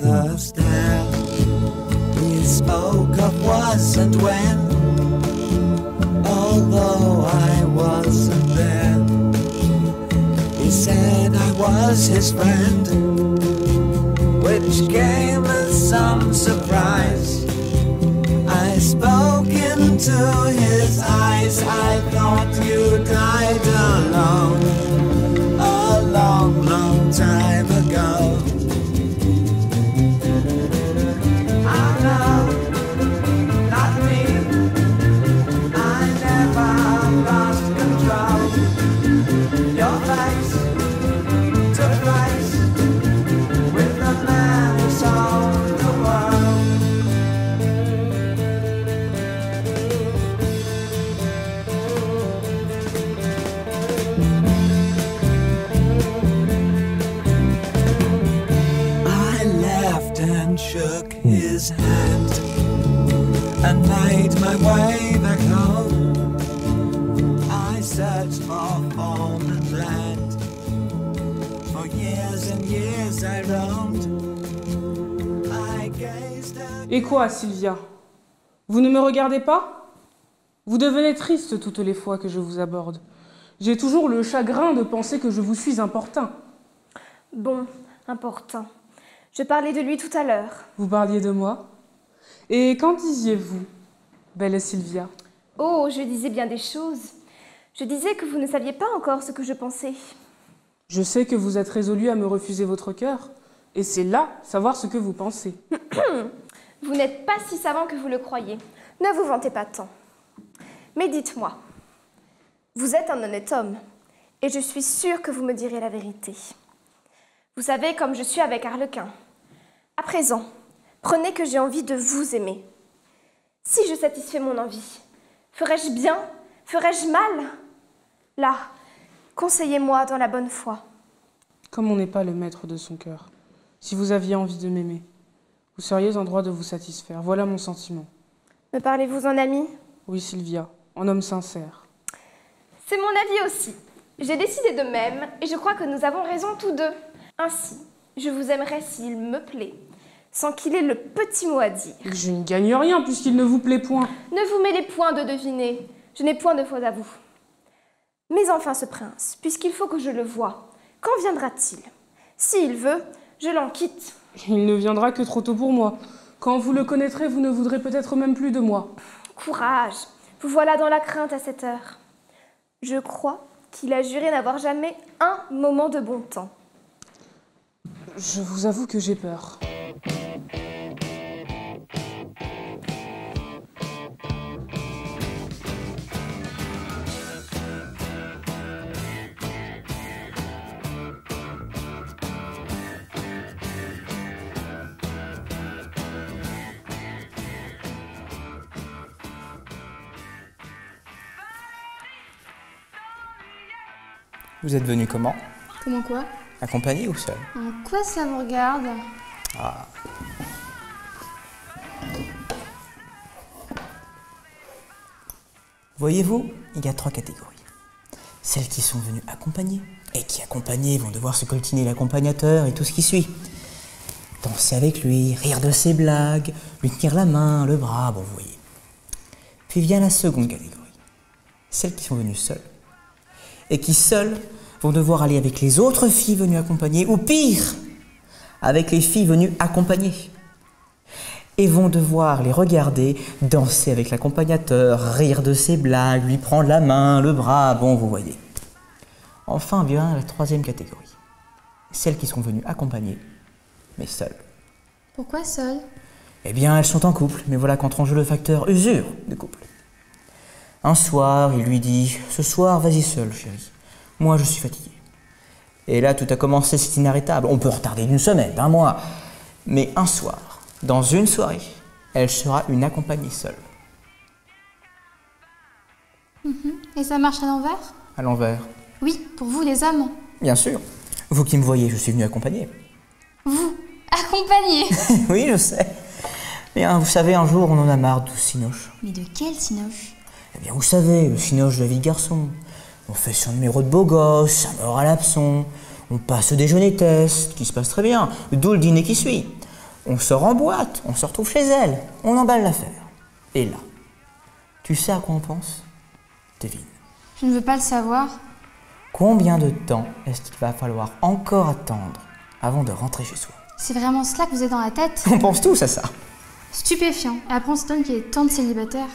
the stair. We spoke of was and when, although I wasn't there. He said I was his friend, which came as some surprise. I spoke into his eyes. I thought you died alone a long, long time ago. I know, not me. I never lost control. Your face took place with the man who sold the world. I laughed and shook his hand and made my way back home. I searched for home and land. For years and years I roamed. I gazed at... Et quoi, Sylvia? Vous ne me regardez pas? Vous devenez triste toutes les fois que je vous aborde. J'ai toujours le chagrin de penser que je vous suis importun. Bon, important. Je parlais de lui tout à l'heure. Vous parliez de moi? Et qu'en disiez-vous, belle Sylvia? Oh, je disais bien des choses. Je disais que vous ne saviez pas encore ce que je pensais. Je sais que vous êtes résolue à me refuser votre cœur, et c'est là savoir ce que vous pensez. Vous n'êtes pas si savant que vous le croyez. Ne vous vantez pas tant. Mais dites-moi, vous êtes un honnête homme, et je suis sûre que vous me direz la vérité. Vous savez comme je suis avec Arlequin. À présent, prenez que j'ai envie de vous aimer. Si je satisfais mon envie, ferais-je bien? Ferais-je mal? Là, conseillez-moi dans la bonne foi. Comme on n'est pas le maître de son cœur, si vous aviez envie de m'aimer, vous seriez en droit de vous satisfaire. Voilà mon sentiment. Me parlez-vous en ami? Oui, Sylvia, en homme sincère. C'est mon avis aussi. J'ai décidé de même, et je crois que nous avons raison tous deux. Ainsi, je vous aimerais s'il me plaît, sans qu'il ait le petit mot à dire. Je ne gagne rien puisqu'il ne vous plaît point. Ne vous mêlez point de deviner, je n'ai point de faute à vous. Mais enfin ce prince, puisqu'il faut que je le voie, quand viendra-t-il? S'il veut, je l'en quitte. Il ne viendra que trop tôt pour moi. Quand vous le connaîtrez, vous ne voudrez peut-être même plus de moi. Courage, vous voilà dans la crainte à cette heure. Je crois qu'il a juré n'avoir jamais un moment de bon temps. Je vous avoue que j'ai peur. Vous êtes venu comment? Comment quoi? Accompagné ou seul? En quoi ça vous regarde? Ah. Voyez-vous, il y a 3 catégories. Celles qui sont venues accompagnées, et qui accompagnées vont devoir se coltiner l'accompagnateur et tout ce qui suit. Danser avec lui, rire de ses blagues, lui tenir la main, le bras, bon vous voyez. Puis vient la seconde catégorie. Celles qui sont venues seules. Et qui seules vont devoir aller avec les autres filles venues accompagner, ou pire, avec les filles venues accompagner. Et vont devoir les regarder danser avec l'accompagnateur, rire de ses blagues, lui prendre la main, le bras, bon vous voyez. Enfin vient la 3e catégorie. Celles qui sont venues accompagner, mais seules. Pourquoi seul? Eh bien elles sont en couple, mais voilà qu'entre en jeu le facteur usure de couple. Un soir, il lui dit « Ce soir, vas-y seul, chérie. Moi, je suis fatigué. » Et là, tout a commencé, c'est inarrêtable. On peut retarder d'1 semaine, d'1 mois. Mais un soir, dans une soirée, elle sera une accompagnée seule. Et ça marche à l'envers? À l'envers. Oui, pour vous les hommes. Bien sûr. Vous qui me voyez, je suis venu accompagner. Vous, accompagné? Oui, je sais. Mais vous savez, un jour, on en a marre de tout ce cinoche. Mais de quel cinoche? Eh bien, vous savez, le cinoche de la vie de garçon. On fait son numéro de beau gosse, ça meurt à l'abson. On passe au déjeuner test, qui se passe très bien, d'où le dîner qui suit. On sort en boîte, on se retrouve chez elle, on emballe l'affaire. Et là, tu sais à quoi on pense? Devine. Je ne veux pas le savoir. Combien de temps est-ce qu'il va falloir encore attendre avant de rentrer chez soi? C'est vraiment cela que vous avez dans la tête? On pense tous à ça. Stupéfiant. Et après on s'étonne qu'il y ait tant de célibataires.